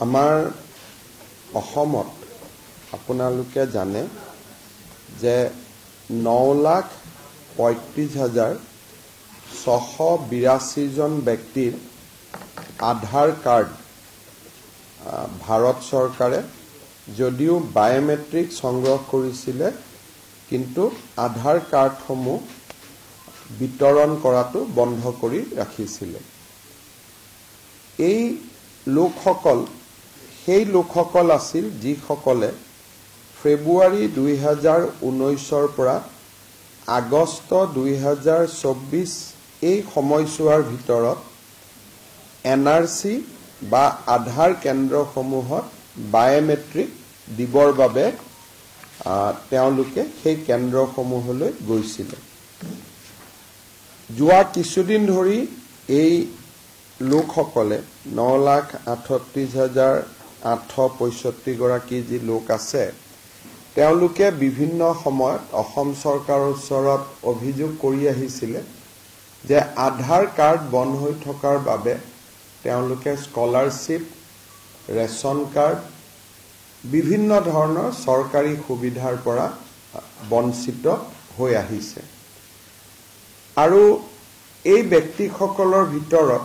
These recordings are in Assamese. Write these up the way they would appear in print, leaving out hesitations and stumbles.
আমাৰ অসমত আপোনালোকে জানে যে 9,35,682 জন ব্যক্তিৰ আধাৰ কাৰ্ড ভাৰত চৰকাৰে যদিও বায়োমেট্ৰিক সংগ্ৰহ কৰিছিলে কিন্তু আধাৰ কাৰ্ডসমূহ বিতৰণ কৰাটো বন্ধ কৰি ৰাখিছিলে। এই লোকসকল সেই লোকসকল আছিল যিসকলে ফেব্ৰুৱাৰী 2019 পৰা আগষ্ট 2024 এই সময়ছোৱাৰ ভিতৰত এনআৰসি বা আধাৰ কেন্দ্ৰসমূহত বায়োমেট্ৰিক দিবৰ বাবে তেওঁলোকে সেই কেন্দ্ৰসমূহলৈ গৈছিল। যোৱা কিছুদিন ধৰি এই লোকসকলে 9,38,865 গৰাকী যি লোক আছে তেওঁলোকে বিভিন্ন সময়ত অসম চৰকাৰৰ ওচৰত অভিযোগ কৰি আহিছিলে যে আধাৰ কাৰ্ড বন্ধ হৈ থকাৰ বাবে তেওঁলোকে স্কলাৰশ্বিপ, ৰেচন কাৰ্ড, বিভিন্ন ধৰণৰ চৰকাৰী সুবিধাৰ পৰা বঞ্চিত হৈ আহিছে। আৰু এই ব্যক্তিসকলৰ ভিতৰত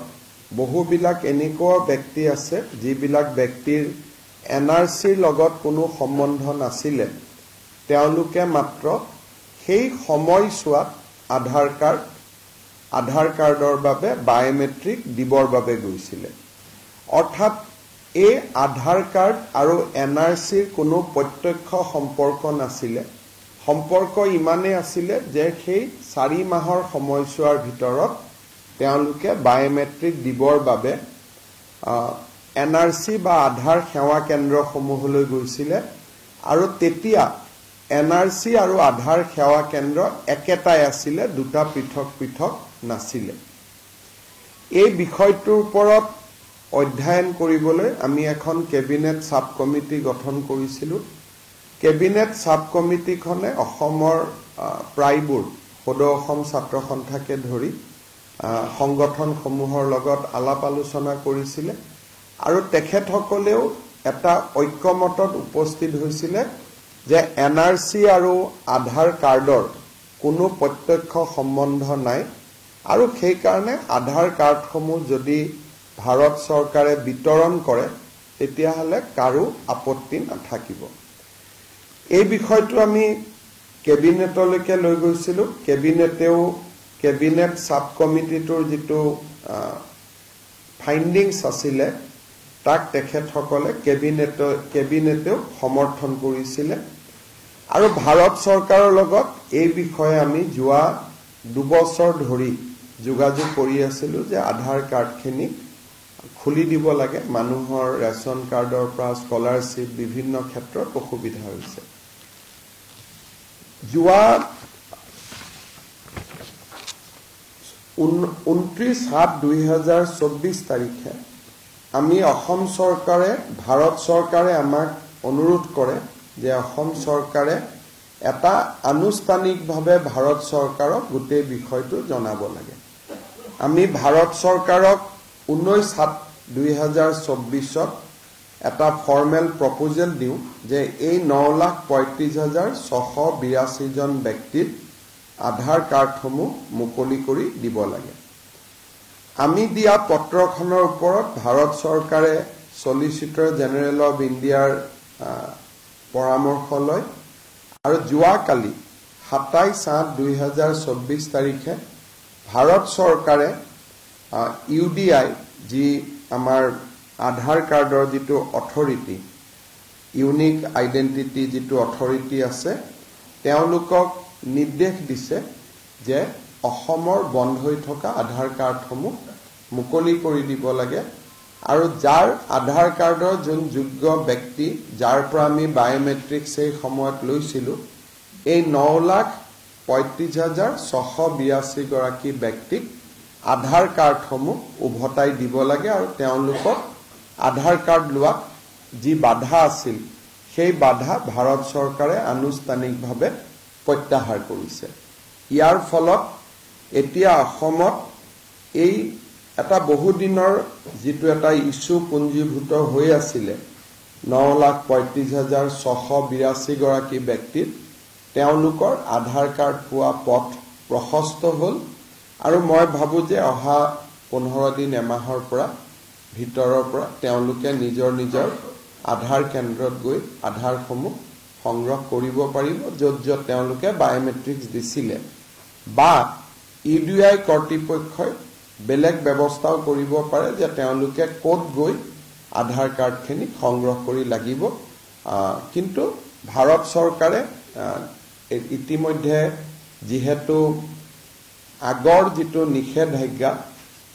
বহুবিলাক এনেকুৱা ব্যক্তি আছে যিবিলাক ব্যক্তিৰ এনআৰসিৰ লগত কোনো সম্বন্ধ নাছিলে, তেওঁলোকে মাত্ৰ সেই সময়ছোৱাত আধাৰ কাৰ্ডৰ বাবে বায়োমেট্ৰিক দিবৰ বাবে গৈছিলে। অৰ্থাৎ এই আধাৰ কাৰ্ড আৰু এনআৰসিৰ কোনো প্ৰত্যক্ষ সম্পৰ্ক নাছিলে। সম্পৰ্ক ইমানেই আছিলে যে সেই 4 মাহৰ সময়ছোৱাৰ ভিতৰত তেওঁলোকে বায়োমেট্ৰিক দিবৰ বাবে এনআৰসি বা আধাৰ সেৱা কেন্দ্ৰসমূহলৈ গৈছিলে আৰু তেতিয়া এনআৰসি আৰু আধাৰ সেৱা কেন্দ্ৰ একেটাই আছিলে, দুটা পৃথক পৃথক নাছিলে। এই বিষয়টোৰ ওপৰত অধ্যয়ন কৰিবলৈ আমি এখন কেবিনেট সাব কমিটি গঠন কৰিছিলোঁ। কেবিনেট সাব কমিটিখনে অসমৰ প্ৰায়বোৰ সদৌ অসম ছাত্ৰ সন্থাকে ধৰি সংগঠনসমূহৰ লগত আলাপ আলোচনা কৰিছিলে আৰু তেখেতসকলেও এটা ঐক্যমতত উপস্থিত হৈছিলে যে এনআৰসি আৰু আধাৰ কাৰ্ডৰ কোনো প্ৰত্যক্ষ সম্বন্ধ নাই আৰু সেই কাৰণে আধাৰ কাৰ্ডসমূহ যদি ভাৰত চৰকাৰে বিতৰণ কৰে তেতিয়াহলে কাৰো আপত্তি নাথাকিব। এই বিষয়টো আমি কেবিনেটলৈকে লৈ গৈছিলোঁ। কেবিনেট সাব কমিটিটোৰ যিটো ফাইণ্ডিংছ আছিলে তাক তেখেতসকলে কেবিনেটেও সমৰ্থন কৰিছিলে আৰু ভাৰত চৰকাৰৰ লগত এই বিষয়ে আমি যোৱা 2 বছৰ ধৰি যোগাযোগ কৰি আছিলোঁ যে আধাৰ কাৰ্ডখিনি খুলি দিব লাগে। মানুহৰ ৰেচন কাৰ্ডৰ পৰা স্কলাৰশ্বিপ বিভিন্ন ক্ষেত্ৰত অসুবিধা হৈছে। যোৱা 29/7/2024 তাৰিখে আমি অসম চৰকাৰে ভাৰত চৰকাৰে আমাক অনুৰোধ কৰে যে অসম চৰকাৰে এটা আনুষ্ঠানিকভাৱে ভাৰত চৰকাৰক গোটেই বিষয়টো জনাব লাগে। আমি ভাৰত চৰকাৰক 19/7/2024 এটা ফৰ্মেল প্ৰপ'জেল দিওঁ যে এই 9,35,682 জন ব্যক্তিৰ আধাৰ কাৰ্ডসমূহ মুকলি কৰি দিব লাগে। আমি দিয়া পত্ৰখনৰ ওপৰত ভাৰত চৰকাৰে সলিচিটৰ জেনেৰেল অফ ইণ্ডিয়াৰ পৰামৰ্শ লয় আৰু যোৱাকালি 27/8/2024 তাৰিখে ভাৰত চৰকাৰে ইউডিআই যি আমাৰ আধাৰ কাৰ্ডৰ যিটো অথৰিটি, ইউনিক আইডেন্টিটি যিটো অথৰিটি আছে, তেওঁলোকক নিৰ্দেশ দিছে যে অসমৰ বন্ধ হৈ থকা আধাৰ কাৰ্ডসমূহ মুকলি কৰি দিব লাগে আৰু যাৰ আধাৰ কাৰ্ডৰ যোন যোগ্য ব্যক্তি যাৰ পৰা আমি বায়োমেট্ৰিক সেই সময়ত লৈছিলোঁ, এই 9,35,682 গৰাকী ব্যক্তিক আধাৰ কাৰ্ডসমূহ উভতাই দিব লাগে আৰু তেওঁলোকক আধাৰ কাৰ্ড লোৱাত যি বাধা আছিল সেই বাধা ভাৰত চৰকাৰে আনুষ্ঠানিকভাৱে প্ৰত্যাহাৰ কৰিছে। ইয়াৰ ফলত এতিয়া অসমত এই এটা বহুদিনৰ যেটো এটা ইস্যু পুঞ্জীভূত হৈ আছিলে 9,35,682 গৰাকী ব্যক্তিৰ তেওঁলোকৰ আধাৰ কাৰ্ড পোৱা পথ প্ৰশস্ত হ'ল আৰু মই ভাবো যে অহা 15 দিন এমাহৰ পৰা ভিতৰৰ পৰা তেওঁলোকে নিজৰ আধাৰ কেন্দ্ৰত গৈ আধাৰসমূহ সংগ্ৰহ কৰিব পাৰিব য'ত তেওঁলোকে বায়োমেট্ৰিক্স দিছিলে বা ইউডিআই কৰ্তৃপক্ষই বেলেগ ব্যৱস্থাও কৰিব পাৰে যে তেওঁলোকে কোড গৈ আধাৰ কাৰ্ডখিনি সংগ্ৰহ কৰি লাগিব কিন্তু ভাৰত চৰকাৰে ইতিমধ্যে যেহেতু আগৰ যেটো নিষেধাজ্ঞা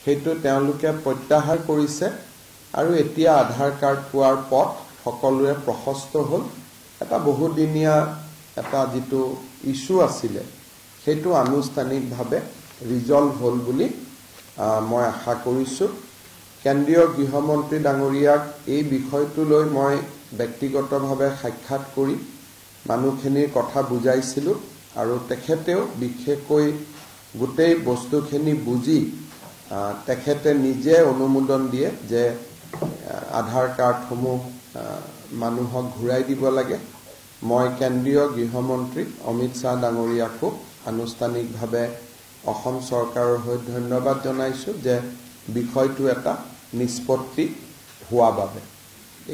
সেইটো তেওঁলোকে প্ৰত্যাহাৰ কৰিছে আৰু এতিয়া আধাৰ কাৰ্ড পোৱাৰ পথ সকলোৰে প্ৰশস্ত হ'ল এটা বহুদিনীয়া এটা যেটো ইস্যু আছিলে সেইটো আনুষ্ঠানিকভাৱে ৰিজলভ হ'ল বুলি মই আশা কৰিছো কেন্দ্ৰীয় গৃহমন্ত্ৰী ডাঙৰীয়াক এই বিষয়টো লৈ মই ব্যক্তিগতভাৱে সাক্ষাৎ কৰি মানুহখিনিৰ কথা বুজাইছিলো আৰু তেখেতেও বিশেষকৈ গোটেই বস্তুখিনি বুজি তেখেতে নিজে অনুমোদন দিয়ে যে আধাৰ কাৰ্ডসমূহ মানুহক ঘূৰাই দিব লাগে মই কেন্দ্ৰীয় গৃহমন্ত্ৰী অমিত শাহ ডাঙৰীয়াকো আনুষ্ঠানিকভাৱে অসম চৰকাৰৰ হৈ ধন্যবাদ জনাইছো যে বিষয়টো এটা নিষ্পত্তি হোৱা বাবে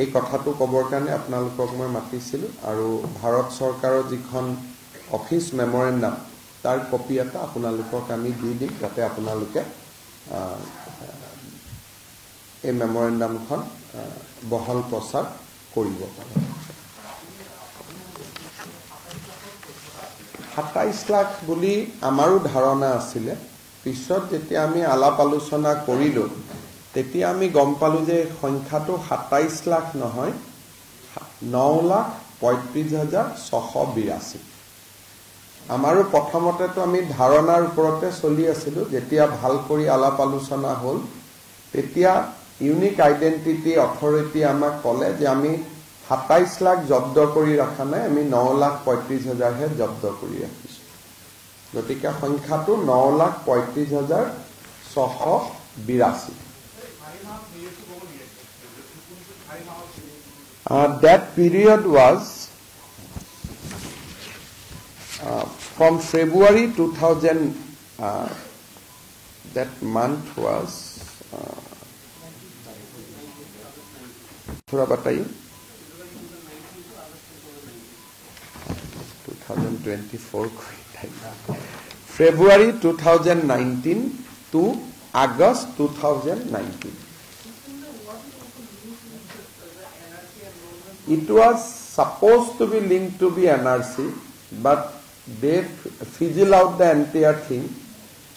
এই কথাটো কবৰ কাৰণে আপোনালোকক মই মাতিছিলো আৰু ভাৰত চৰকাৰৰ যিখন অফিচ মেমৰেণ্ডাম তাৰ কপি এটা আপোনালোকক আমি দি দিম যাতে আপোনালোকে এই মেমৰেণ্ডামখন বহল প্ৰচাৰ কৰিব পাৰে 27 লাখ বুলি আমাৰো ধাৰণা আছিলে পিছত যেতিয়া আমি আলাপ আলোচনা কৰিলো তেতিয়া আমি গম পালো যে সংখ্যাটো 27 লাখ নহয় 9,35,682 আমাৰো প্ৰথমতেতো আমি ধাৰণাৰ ওপৰতে চলি আছিলো যেতিয়া ভাল কৰি আলাপ আলোচনা হ'ল তেতিয়া ইউনিক আইডেন্টিটি অথৰিটি আমাক ক'লে যে আমি 27 লাখ জব্দ কৰি ৰাখা নাই আমি 9,35,000 হে জব্দ কৰি ৰাখিছো গতিকে সংখ্যাটো 9,35,682 that period was from February 2000 that month was थोड़ा बताइए 2024 February 2019 to August 2019 it was supposed to be linked to be NRC but they fizzle out the entire thing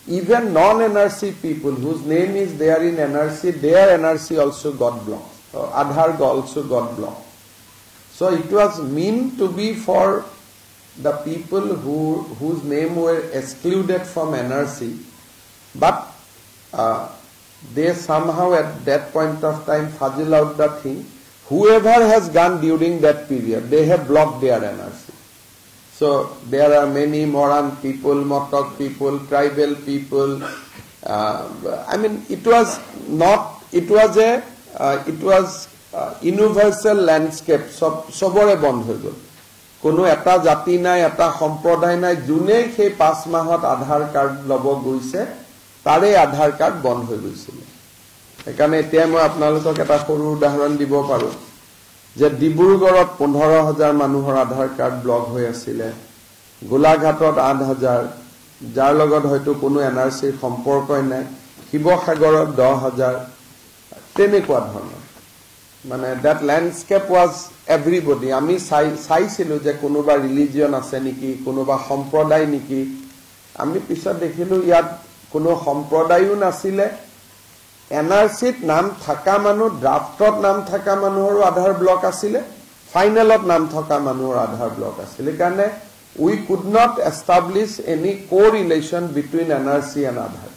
even non-NRC people whose name is there in NRC their NRC also got blocked Aadhaar also got blocked so it was meant to be for the people whose name were excluded from NRC but they somehow at that point of time fuzzle out the thing whoever has gone during that period they have blocked their NRC so there are many Moran people Motok people tribal people I mean it was universal landscape sobore bond hoy gol কোনো এটা জাতি নাই এটা সম্প্ৰদায় নাই জুনে সেই 5 মাহত আধাৰ কাৰ্ড লব গৈছে তাৰে আধাৰ কাৰ্ড বন্ধ হৈ গৈছিল একানে এতিয়া মই আপোনালোকক এটা সৰু উদাহৰণ দিব পাৰো যে ডিব্ৰুগড়ত 15,000 মানুহৰ আধাৰ কাৰ্ড ব্লক হৈ আছিল গোলাঘাটত 8,000 যাৰ লগত হয়তো কোনো এনআৰসি সম্পৰ্কই নাই শিৱসাগৰত 10,000 তেনেকুৱা ধৰণৰ মানে that landscape was everybody আমি চাইছিলো যে কোনোবা ৰিলিজিয়ন আছে নেকি কোনোবা সম্প্ৰদায় নেকি আমি পিছত দেখিলো ইয়াত কোনো সম্প্ৰদায়ও নাছিলে এনআৰসিত নাম থাকা মানুহ ড্ৰাফটত নাম থাকা মানুহৰ আধাৰ ব্লক আছিল ফাইনেলত নাম থকা মানুহৰ আধাৰ ব্লক আছিল কাৰণে we could not establish any correlation between NRC and Aadhaar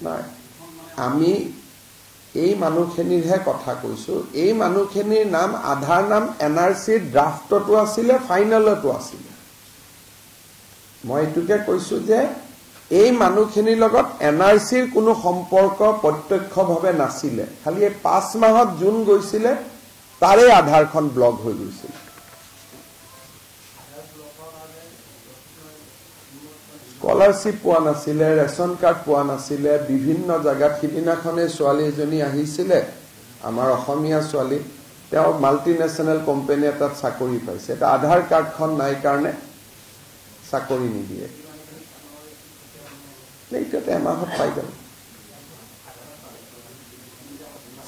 নাই আমি এই মানুহখিনিৰহে কথা কৈছো এই মানুহখিনিৰ নাম আধাৰ নাম এনআৰসি ড্ৰাফটটো আছিল ফাইনেলটো আছিল মই এটুকে কৈছো যে এই মানুহখিনিৰ লগত এনআৰচিৰ কোনো সম্পৰ্ক প্ৰত্যক্ষভাৱে নাছিলে খালি 5 মাহত জুন গৈছিলে তাৰে আধাৰখন ব্লক হৈ গৈছিল স্কলাৰশ্বিপ পোৱা নাছিলে ৰেশন কাৰ্ড পোৱা নাছিলে বিভিন্ন জায়গাত সিদিনাখনে ছোৱালী এজনী আহিছিলে আমাৰ অসমীয়া ছোৱালী তেওঁ মাল্টিনেশনাল কোম্পানী এটাত চাকৰি পাইছে এটা আধাৰ কাৰ্ডখন নাই কাৰণে চাকৰি নিদিয়ে এইটোতে এমাহত পাই গ'ল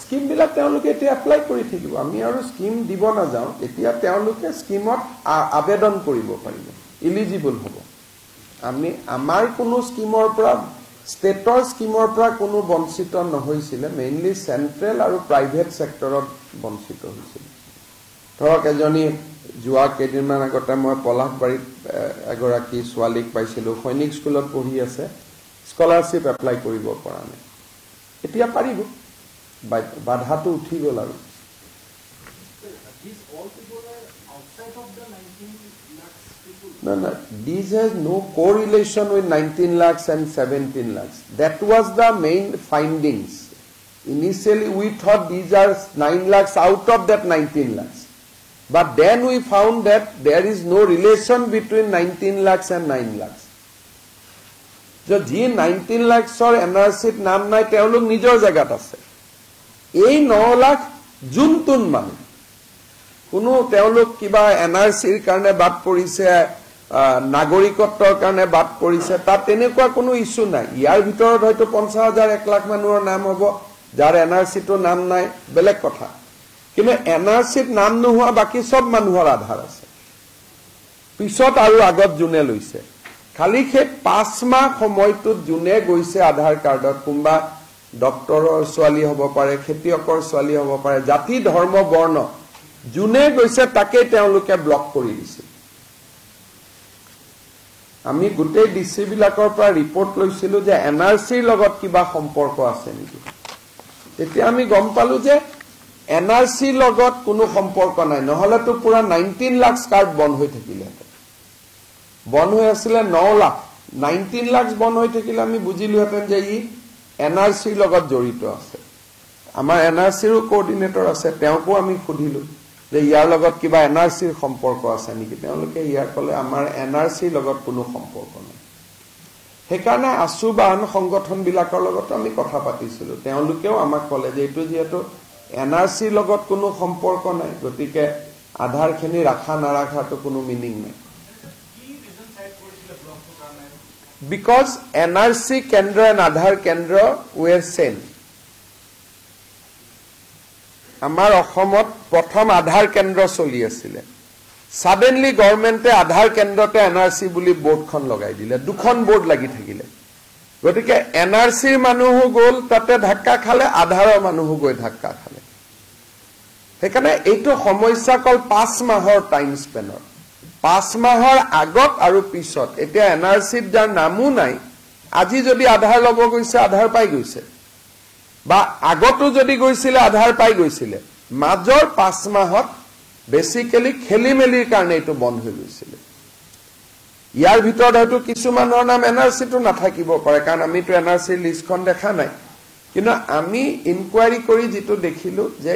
স্কিম বিলাক তেওঁলোকে এতিয়া এপ্লাই কৰি থাকিব আমি আৰু স্কিম দিব নাযাওঁ এতিয়া তেওঁলোকে স্কিমত আবেদন কৰিব পাৰিব এলিজিবল হ'ব আমি আমাৰ কোনো স্কিমৰ পৰা ষ্টেটৰ স্কিমৰ পৰা কোনো বঞ্চিত নহৈছিলে মেইনলি চেন্ট্ৰেল আৰু প্ৰাইভেট সেক্টৰত বঞ্চিত হৈছিল ধৰক এজনী যোৱা কেইদিনমান আগতে মই পলাশবাৰীত এগৰাকী ছোৱালীক পাইছিলো সৈনিক স্কুলত পঢ়ি আছে স্কলাৰশ্বিপ এপ্লাই কৰিব পৰা নাই এতিয়া পাৰিব বাধাটো উঠি গ'ল আৰু No, these has no correlation with 19 lakhs and 17 lakhs. That was the main findings. Initially, we thought these are 9 lakhs out of that 19 lakhs. But then we found that there is no relation between 19 lakhs and 9 lakhs. So, ji 19 lakhs or NRC naam nai teolok nijor jagat ase. Ei 9 lakh juntun manu. Kuno teolok kiba NRC karne bat porise নাগৰিকত্বৰ কাৰণে বাদ পৰিছে তাত তেনেকুৱা কোনো ইস্যু নাই ইয়াৰ ভিতৰত হয়তো 50,000 1 লাখ মানুহৰ নাম হ'ব যাৰ এনআৰসি টো নাম নাই বেলেগ কথা কিন্তু এনআৰসিত নাম নোহোৱা বাকি সব মানুহৰ আধাৰ আছে পিছত আৰু আগত জুনে লৈছে খালি খে 5 মাহ সময়টো জুনে গৈছে আধাৰ কাৰ্ডত কোনবা ডক্টৰৰ ছোৱালী হ'ব পাৰে খেতিয়কৰ ছোৱালী হ'ব পাৰে জাতি ধৰ্ম বৰ্ণ জুনে গৈছে তাকে তেওঁলোকে ব্লক কৰি দিছে আমি গুটেই ডিসি বিলাকৰ পৰা ৰিপৰ্ট লৈছিলো যে এনআৰসিৰ লগত কিবা সম্পৰ্ক আছে নেকি তেতিয়া আমি গম পালো যে এনআৰসিৰ লগত কোনো সম্পৰ্ক নাই নহলে তো পুৰা 19 লাখ কাৰ্ড বন্ধ হৈ থাকিলে বন্ধ হৈ আছিল 9 লাখ 19 লাখ বন্ধ হৈ থাকিলে আমি বুজিলো হেতেন যে ই এনআৰসিৰ লগত জড়িত আছে আমাৰ এনআৰসিৰ কোঅৰ্ডিনেটৰ আছে তেওঁকো আমি খুদিলো যে ইয়াৰ লগত কিবা এনআৰসিৰ সম্পৰ্ক আছে নেকি তেওঁলোকে ইয়াৰ কলে আমাৰ এনআৰসিৰ লগত কোনো সম্পৰ্ক নাই হেকাৰণে আছুবান সংগঠন বিলাকৰ লগত আমি কথা পাতিছিলো তেওঁলোকেও আমাক কলে যে এটো যেটো এনআৰসিৰ লগত কোনো সম্পৰ্ক নাই গতিকে আধাৰখিনি ৰাখা নাৰাখাটো কোনো মিনিং নাই because NRC কেন্দ্ৰ and আধাৰ কেন্দ্ৰ were same আমাৰ অসমত প্ৰথম আধাৰ কেন্দ্ৰ চলি আছিল সাডেনলি গভৰ্ণমেণ্টে আধাৰ কেন্দ্ৰতে এনআৰসি বুলি বোৰ্ডখন লগাই দিলে দুখন বোৰ্ড লাগি থাকিলে গতিকে এনআৰসিৰ মানুহ গল তাতে ধাক্কা খালে আধাৰৰ মানুহ গৈ ধাক্কা খালে হেকাৰণে এইটো সমস্যা কল 5 মাহৰ টাইম স্পেনৰ 5 মাহৰ আগত আৰু পিছত এতিয়া এনআৰসিত যাৰ নামো নাই আজি যদি আধাৰ লব গৈছে আধাৰ পাই গৈছে বা আগতো যদি গৈছিলে আধাৰ পাই গৈছিলে মাজৰ 5 মাহত বেসিক্যালি খেলিমেলিৰ কাৰণে এটো বন্ধ হৈ গৈছিল ইয়াৰ ভিতৰত হয়তো কিছুমানৰ নাম এনআৰসি টো নাথাকিব পাৰে কাৰণ আমি তো এনআৰসি লিষ্টখন দেখা নাই কিন্তু আমি ইনকুৱাৰি কৰি যেটো দেখিলো যে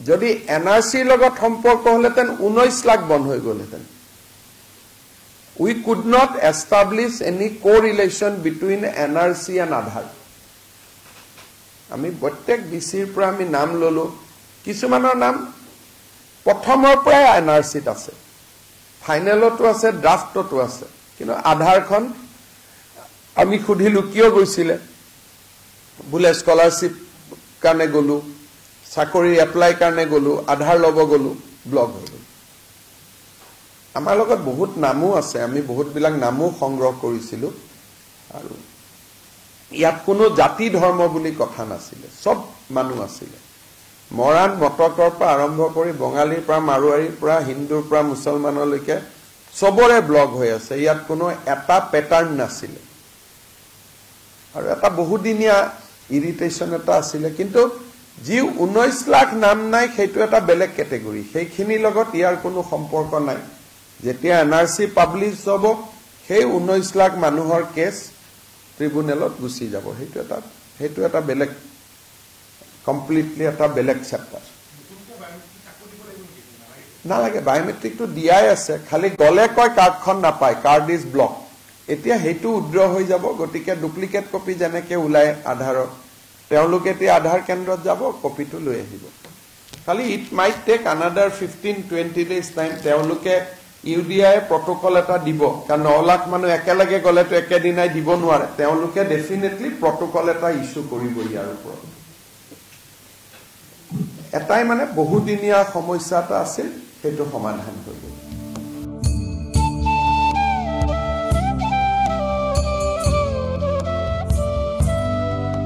যদি এনআৰসিৰ লগত সম্পৰ্ক হলেতেন 19 লাখ বন্ধ হৈ গলহেতেন we could not establish any correlation between NRC and Aadhaar আমি প্ৰত্যেক ডিসিৰ পৰা আমি নাম ললো কিছুমানৰ নাম প্ৰথমৰ পৰা এনআৰসিত আছে ফাইনেলতো আছে ড্ৰাফটতো আছে কিন্তু আধাৰখন আমি খুদিলো কিয় গৈছিলে বুলে স্কলাৰশ্বিপ কাৰণে গলো চাকৰি এপ্লাই কাৰণে গলো আধাৰ লব গলো ব্লক হৈ গল আমাৰ লগত বহুত নামও আছে আমি বহুত বিলাক নামও সংগ্ৰহ কৰিছিলো আৰু ইয়াত কোনো জাতি ধৰ্ম বুলি কথা নাছিলে সব মানুহ আছিলে মৰাণ মটকৰ পৰা আৰম্ভ কৰি বঙালীৰ পৰা মাৰুৱাৰীৰ পৰা হিন্দুৰ পৰা মুছলমানলৈকে সবৰে ব্লক হৈ আছে ইয়াত কোনো এটা প্যাটাৰ্ন নাছিলে আৰু এটা বহুদিনীয়া ইৰিটেশন এটা আছিলে কিন্তু যি 19 লাখ নাম নাই সেইটো এটা বেলেগ ক্যাটেগৰী সেইখিনি লগত ইয়াৰ কোনো সম্পৰ্ক নাই যেতিয়া এনআৰসি পাবলিশ হ'ব সেই 19 লাখ মানুহৰ কেছ ট্ৰিব্যুনেলত গুচি যাব সেইটো এটা বেলেগ কমপ্লিটলি এটা বেলেগ চেপ্টাৰ নালাগে বায়োমেট্ৰিকটো দিয়াই আছে খালি গলে কয় কাৰ্ডখন নাপায় কাৰ্ড ইজ ব্লক এতিয়া সেইটো উদ্ৰ হৈ যাব গতিকে ডুপ্লিকেট কপি যেনেকে ওলাই আধাৰৰ তেওঁলোকে এতিয়া আধাৰ কেন্দ্ৰত যাব কপিটো লৈ আহিব খালি it might take another 15-20 days time তেওঁলোকে ইউডিআই প্ৰটোকল এটা দিব কাৰণ 9 লাখ মানুহ একেলগে গলেতো একেদিনাই দিব নোৱাৰে তেওঁলোকে ডেফিনেটলি প্ৰটোকল এটা ইস্যু কৰিব ইয়াৰ ওপৰত এটাই মানে বহুদিনীয়া সমস্যা এটা আছিল সেইটো সমাধান কৰিব